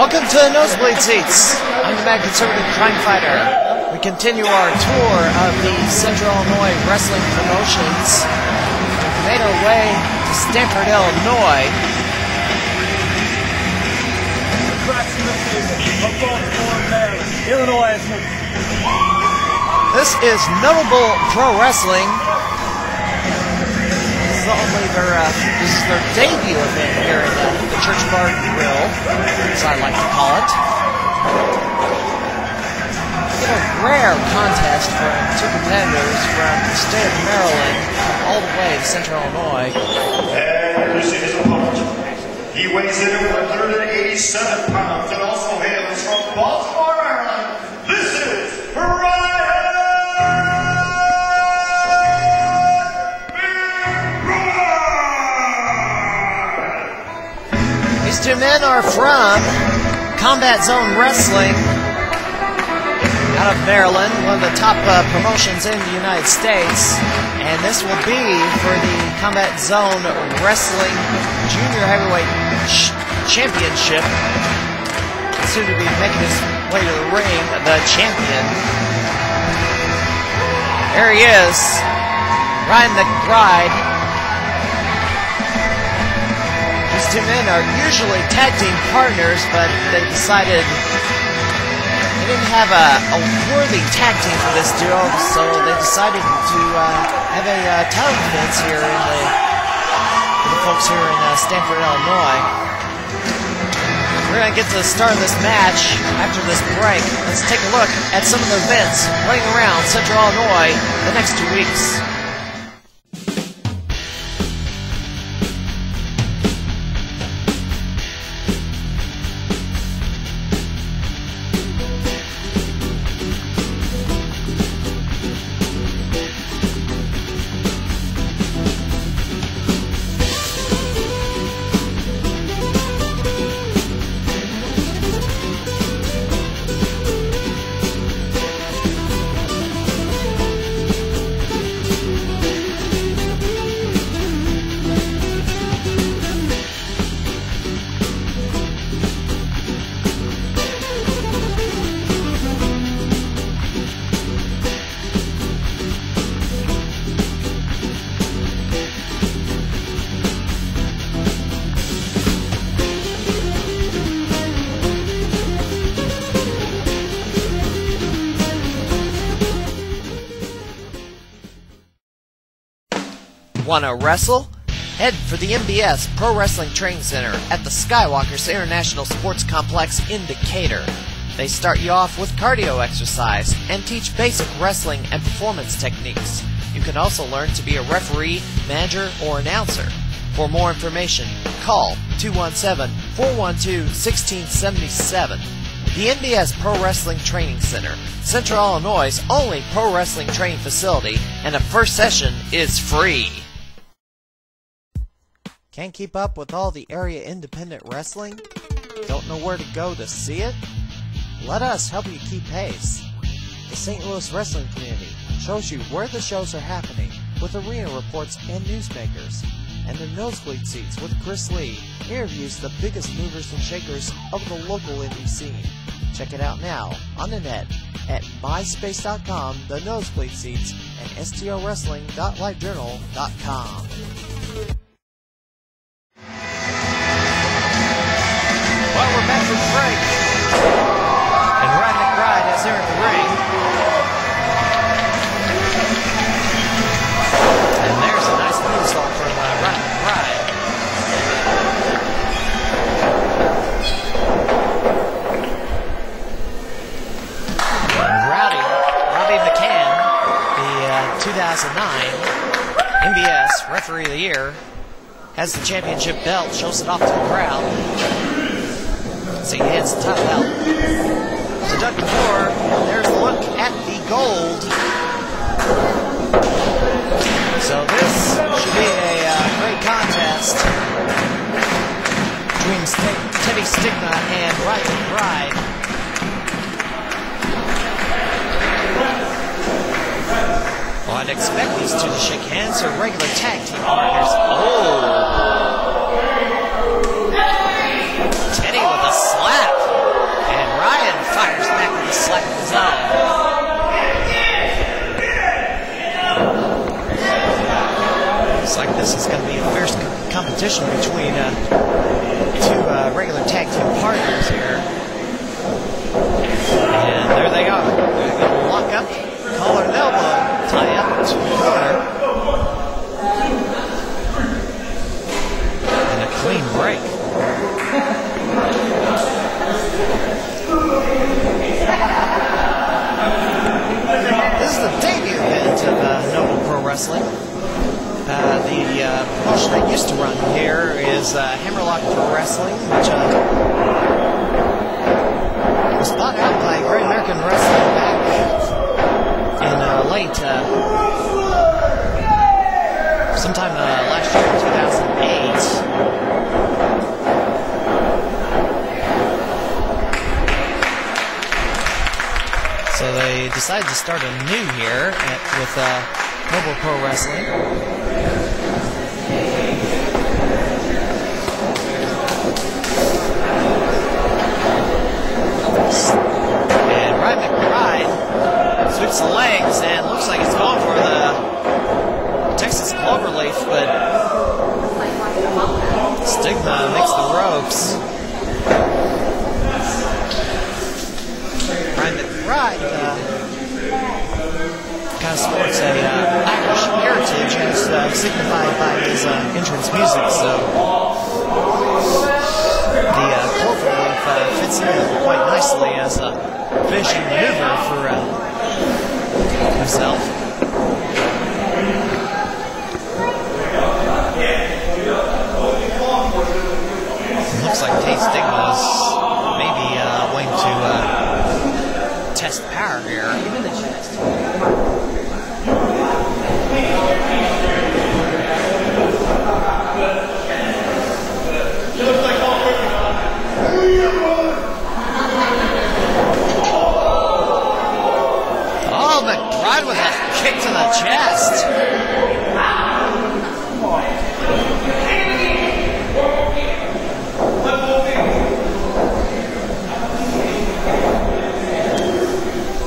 Welcome to the Nosebleed Seats. I'm the Mad Conservative Crime Fighter. We continue our tour of the Central Illinois Wrestling Promotions. We made our way to Stamford, Illinois. This is Noteable Pro Wrestling. This is their debut event here in the Church Bar Grill, as I like to call it. A rare contest from two competitors from the state of Maryland all the way to Central Illinois. And this is his opponent. He weighs in at 187 pounds and also hails from Baltimore, Maryland. This is Ryan McBride. These two men are from Combat Zone Wrestling out of Maryland, one of the top promotions in the United States. And this will be for the Combat Zone Wrestling Junior Heavyweight Championship. Soon to be making his way to the ring, the champion. There he is, Ryan McBride. These two men are usually tag team partners, but they decided they didn't have a worthy tag team for this duo, so they decided to have a title defense here in the folks here in Stamford, Illinois. We're going to get to the start of this match after this break. Let's take a look at some of the events running around Central Illinois the next 2 weeks. Want to wrestle? Head for the MBS Pro Wrestling Training Center at the Skywalkers International Sports Complex in Decatur. They start you off with cardio exercise and teach basic wrestling and performance techniques. You can also learn to be a referee, manager, or announcer. For more information, call 217-412-1677. The MBS Pro Wrestling Training Center, Central Illinois' only pro wrestling training facility, and the first session is free. Can't keep up with all the area independent wrestling? Don't know where to go to see it? Let us help you keep pace. The St. Louis Wrestling Community shows you where the shows are happening with arena reports and newsmakers. And the Nosebleed Seats with Chris Lee interviews the biggest movers and shakers of the local indie scene. Check it out now on the net at myspace.com, the nosebleed seats, and strwrestling.livejournal.com. Well, we're back from break, and Ryan McBride has entered the ring. And there's a nice moonsault from Ryan McBride. Robbie McCann, the 2009 MBS Referee of the Year, has the championship belt, shows it off to the crowd. So he hands the title out to Doug before. There's a look at the gold. So this should be a great contest between Teddy Stigma and Ryan McBride. Well, I'd expect these two to shake hands. They're regular tag team partners. Oh! Teddy with a slap. And Ryan fires back with a slap of his own. Looks like this is going to be a fierce competition between two regular tag team partners here. And there they are. They're going to lock up, collar and elbow, tie up to the corner. And a clean break. This is the debut event of Noteable Pro Wrestling. The promotion that used to run here is Hammerlock Pro Wrestling, which was bought out by Great American Wrestling back in late, sometime last year, 2008. So they decided to start anew here with Noteable Pro Wrestling. And Ryan McBride sweeps the legs and looks like he's going for the Texas Cloverleaf, but Stigma makes the ropes. Ryan McBride kind of sports a Irish heritage as signified by his entrance music, so the cloverleaf fits in quite nicely as a finishing maneuver for himself. It looks like Teddy Stigma is maybe going to test power here. Even the chest. Oh, McBride with a kick to the chest.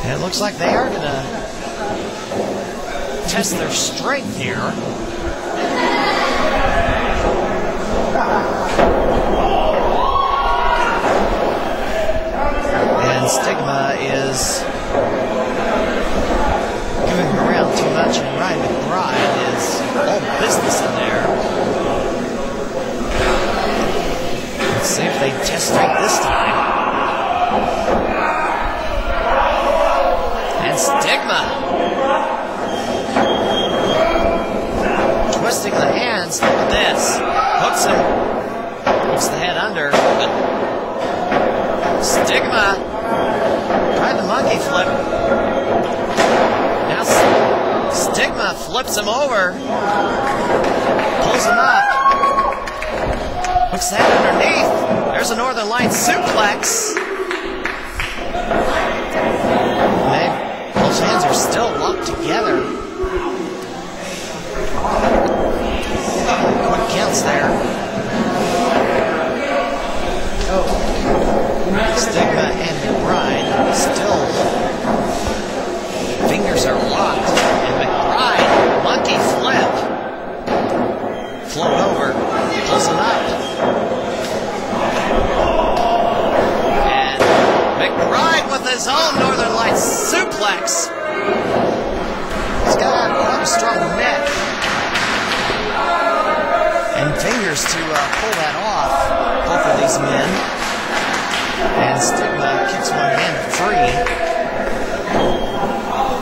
And it looks like they are going to test their strength here. And Stigma is giving him around too much, and Ryan McBride is all business in there. Let's see if they test strength this time. And Stigma twisting the hands. Look at this. Hooks him. Hooks the head under. But Stigma tried the monkey flip. Now Stigma flips him over. Pulls him up. Hooks the head underneath. There's a Northern Lights suplex. Those hands are still locked together. Quick counts there. Stigma and McBride still McBride with his own Northern Lights suplex. He's got quite a strong neck and fingers to pull that off, both of these men. And Stigma kicks one hand free.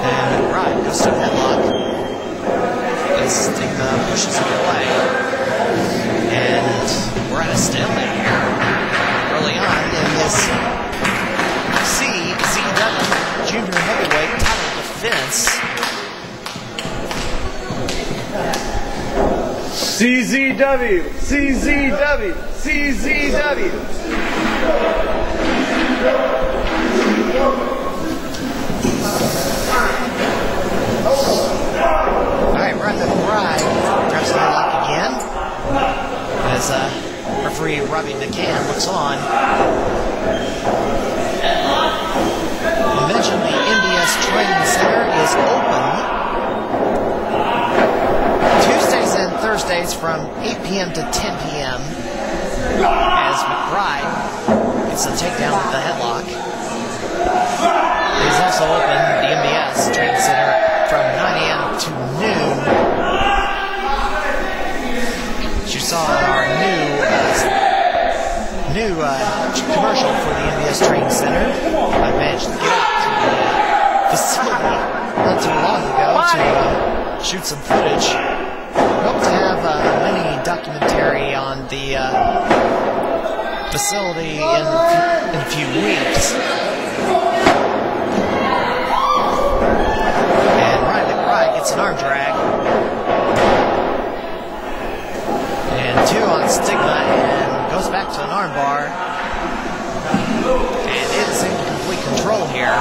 And McBride goes to a headlock. But Stigma pushes it away. And we're at a stalemate here. Early on in this CZW Jr. Heavyweight title defense. CZW, CZW, CZW. Alright, Ryan McBride grabs the headlock again as referee Robbie McCann looks on. I mentioned the MBS Training Center is open Tuesdays and Thursdays from 8 p.m. to 10 p.m. as McBride gets a takedown with the headlock. He's also open the MBS Training Center from 9 a.m. to noon. As you saw in our new commercial for the MBS Training Center, I managed to get out to the facility not too long ago to shoot some footage. We hope to have a mini documentary on the facility in a few weeks. And Ryan McBride gets an arm drag. And 2 on Stigma and goes back to an arm bar. And it is in complete control here.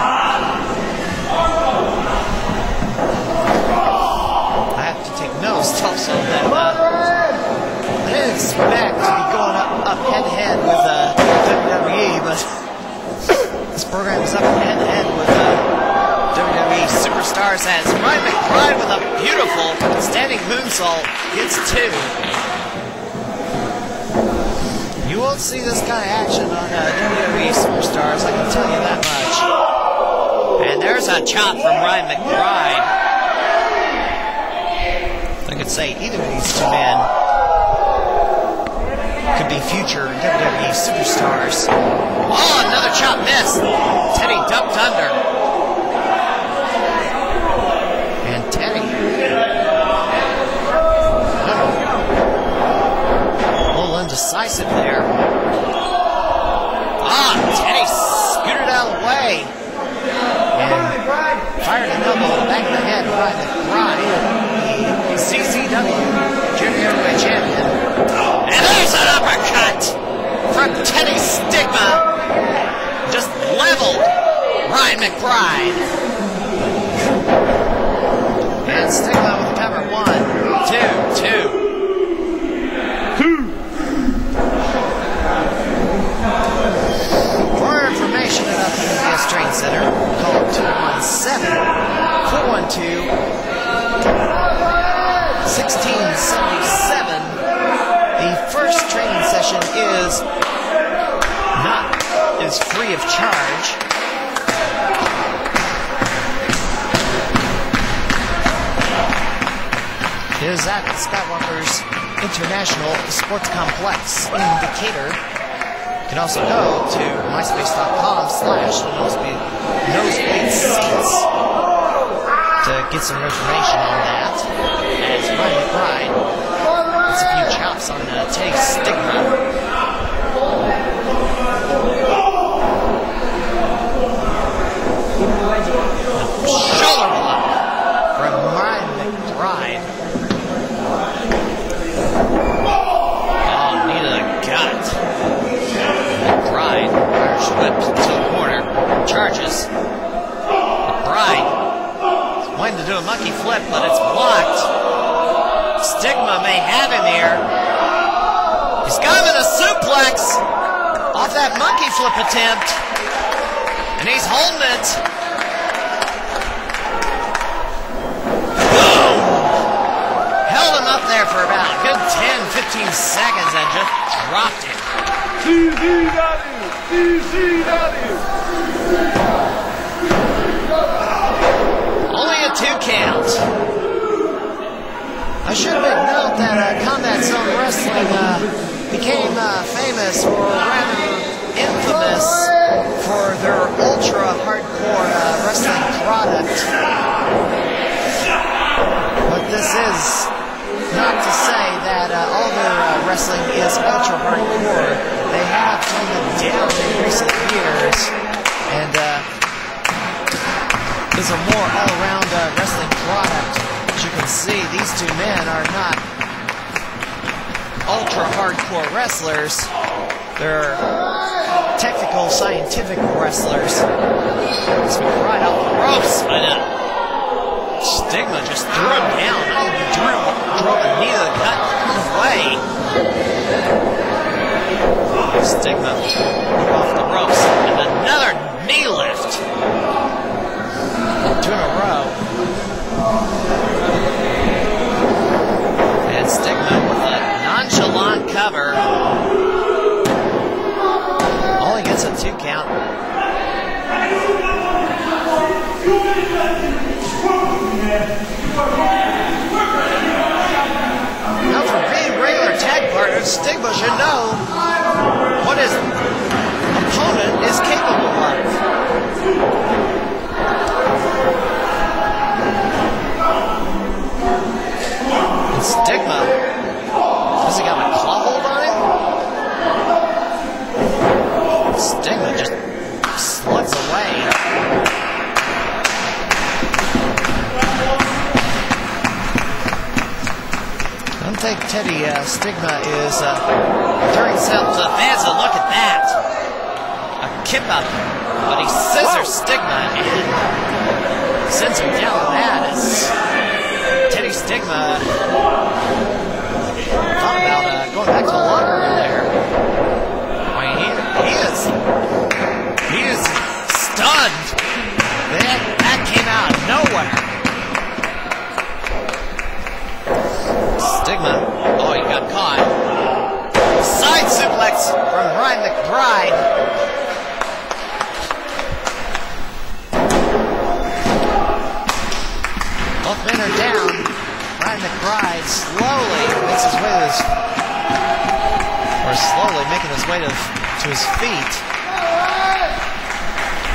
I have to take notes also that I didn't expect to be going up head-to-head with WWE, but this program is up head-to-head with WWE superstars as Ryan McBride with a beautiful standing moonsault gets 2. You won't see this kind of action on WWE superstars, I can tell you that much. And there's a chop from Ryan McBride. I could say either of these two men could be future WWE superstars. Oh, another chop missed. Teddy ducked under. And Teddy. A little indecisive there. Ah, Teddy scooted out of the way. And fired an elbow in the back of the head by McBride, the CZW Junior Heavyweight Champion. And there's an uppercut from Teddy Stigma. Just leveled Ryan McBride. And Stigma with the cover. 1, 2, 2. For information about the MBS Training Center, call 217-412-1677. The first training session is free of charge. It is at Skywalker's International Sports Complex in Decatur. You can also go to myspace.com/nosebleed seats to get some information on that. As Ryan McBride gets a few chops on Teddy Stigma. Shoulder block from Ryan McBride. Oh, knee to the gut. McBride fires whip to the corner. Charges. McBride is wanting to do a monkey flip, but it's blocked. Stigma may have him here. He's got him in a suplex off that monkey flip attempt. And he's holding it. Boom! Held him up there for about a good 10-15 seconds and just dropped him. CZW, CZW. I should make note that Combat Zone Wrestling became famous, or rather infamous, for their ultra-hardcore wrestling product. But this is not to say that all their wrestling is ultra-hardcore. They have toned it down in recent years, and is a more all-around wrestling product. As you can see, these two men are not ultra-hardcore wrestlers. They're technical, scientific wrestlers. Let's be right off the ropes, but Stigma just threw him down. Drove a knee to the gut away. Stigma off the ropes, and another knee lift. 2 in a row. And Stigma with a nonchalant cover. Only gets a 2 count. Now for being regular tag partners, Stigma should know what his opponent is capable of. And Stigma, has he got a claw hold on him? Stigma just slugs away. I don't think Teddy Stigma is turning himself to the fans. And look at that! A kip up, but he scissors Stigma and sends him down the mat as Teddy Stigma thought about going back to the locker room there. I mean, he is stunned. That came out of nowhere. Stigma, oh, he got caught. Side suplex from Ryan McBride. Both men are down. Ryan McBride slowly makes his way to his feet.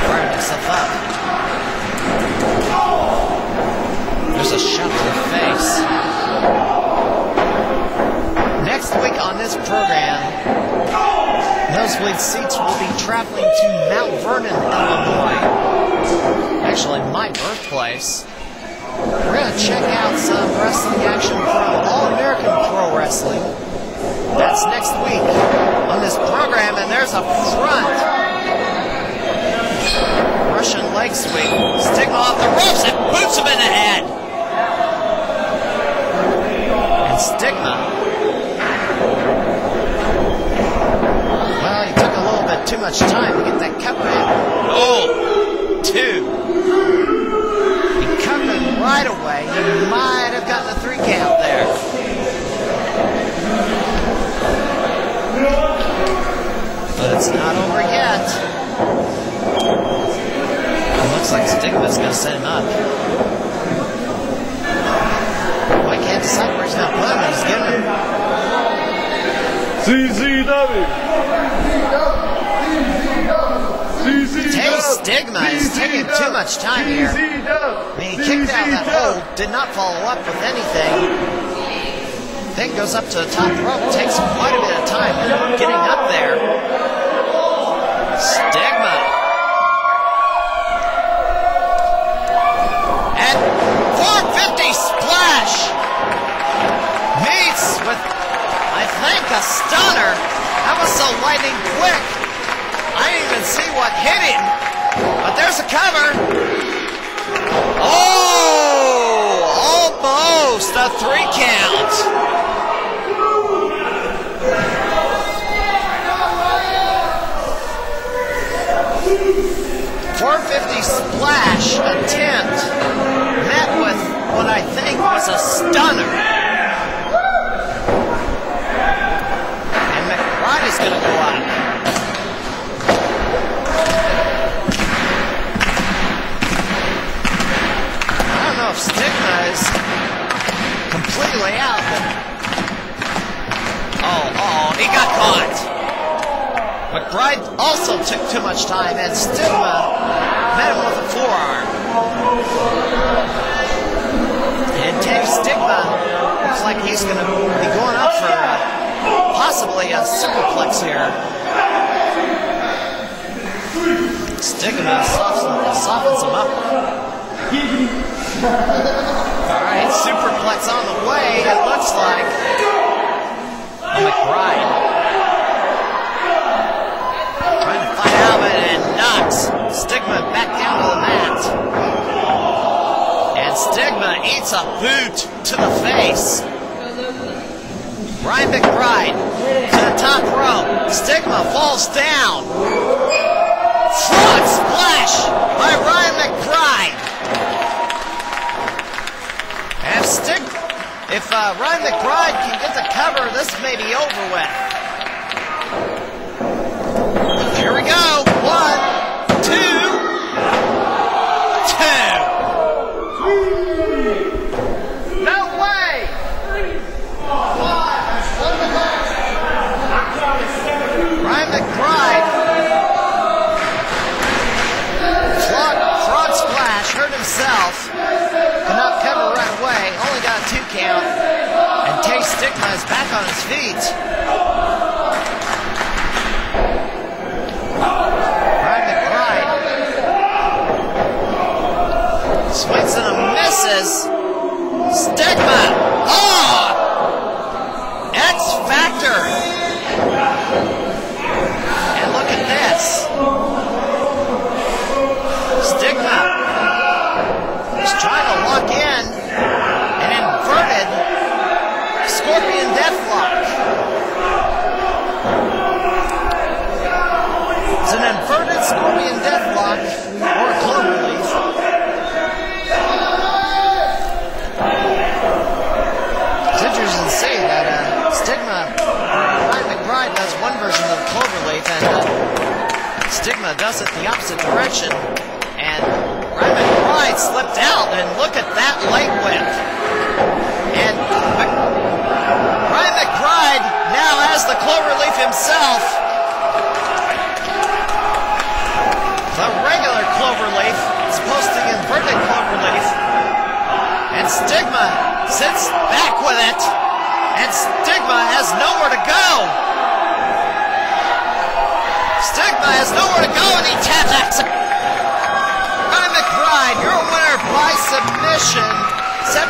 Firing himself up. There's a shot to the face. Next week on this program, Nosebleed Seats will be traveling to Mount Vernon, Illinois. Actually, my birthplace. We're going to check out some wrestling action from All-American Pro Wrestling. That's next week on this program, and there's a front Russian leg sweep. Stigma off the ropes and boots him in the head. And Stigma, well, he took a little bit too much time to get that cover in. Oh, 2. He covered him right away. He might have gotten a 3 count there. But it's not over yet. It looks like Stigma's going to set him up. Well, I can't decide where he's going to put him, but he's giving him. CZW. Teddy Stigma is taking too much time here. I mean, he kicked out that hold, did not follow up with anything. Then goes up to the top rope, takes quite a bit of time getting up there. Stigma. And 450 splash. Meets with, I think, a stunner. That was so lightning quick. I didn't even see what hit him. But there's a cover. Oh, almost a 3 count. 450 splash attempt met with what I think was a stunner. And McBride is going to go up. I don't know if Stigma is completely out. McBride also took too much time, and Stigma met him with a forearm. And Teddy Stigma looks like he's going to be going up for possibly a superplex here. Stigma softens him up. Alright, superplex on the way, it looks like. McBride trying to fight out of it and knocks Stigma back down to the mat. And Stigma eats a boot to the face. Ryan McBride to the top rope. Stigma falls down. Front splash by Ryan McBride. And if Ryan McBride can get the cover, this may be over with. Here we go. 1, 2, 2. No way. 5. Ryan McBride. Frog splash, hurt himself. Could not cover right away. Only got a 2 count. And Teddy Stigma is back on his feet. Ryan McBride swings and misses. Stigma. Oh! X Factor. And look at this. Stigma is trying to lock in an inverted Scorpion Deathlock. It's an inverted Scorpion Deathlock or a cloverleaf. It's interesting to see that Stigma, Ryan McBride does one version of the cloverleaf and Stigma does it the opposite direction. And Ryan McBride slipped out, and look at that leg whip. And Ryan McBride now has the cloverleaf himself. The regular cloverleaf, as opposed to the inverted cloverleaf. And Stigma sits back with it, and Stigma has nowhere to go. Stigma has nowhere to go, and he taps it. Your winner by submission, 17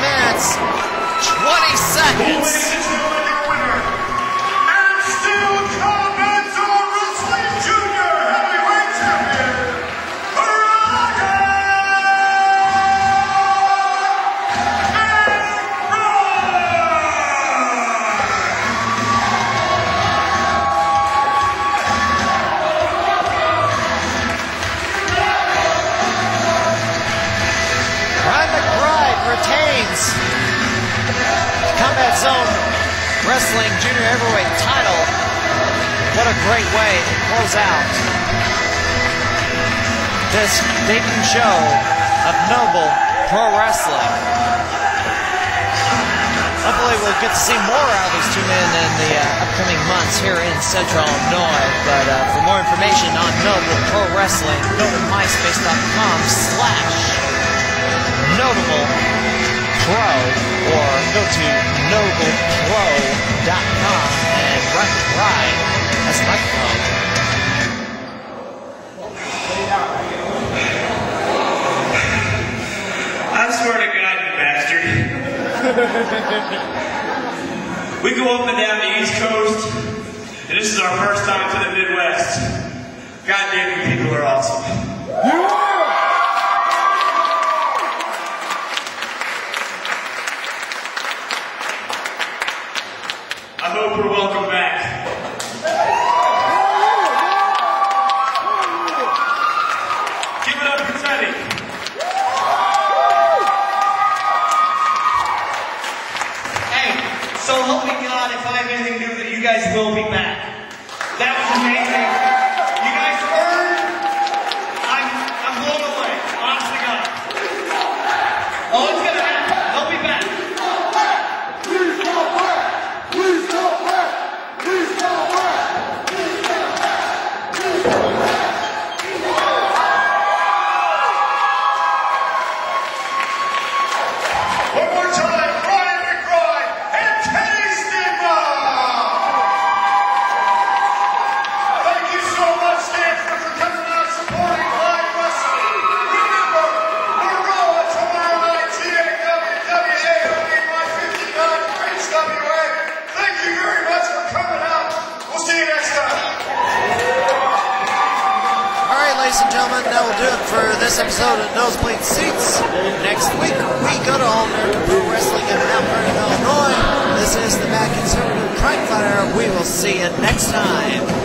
minutes, 20 seconds. Ladies and gentlemen, your winner, and still CZW Wrestling Jr. Heavyweight Champion, Ryan retains Combat Zone Wrestling Junior Heavyweight title. What a great way to close out this debut show of Noteable Pro Wrestling. Hopefully we'll get to see more out of these two men in the upcoming months here in Central Illinois. But for more information on Noteable Pro Wrestling, go to myspace.com/Noteable Pro, or go to notablepro.com and Ryan, that's my phone. I swear to God, you bastard. We go up and down the East Coast, and this is our first time to the Midwest. God damn, you people are awesome. I hope we're welcome back. Give it up for Teddy. Hey, so help me God if I have anything to do with it, you guys will be back. That was amazing. You guys earned ladies and gentlemen, that will do it for this episode of Nosebleed Seats. Next week, we go to All American Pro Wrestling in Mount Vernon, Illinois. This is the Mad Conservative Crime Fighter. We will see you next time.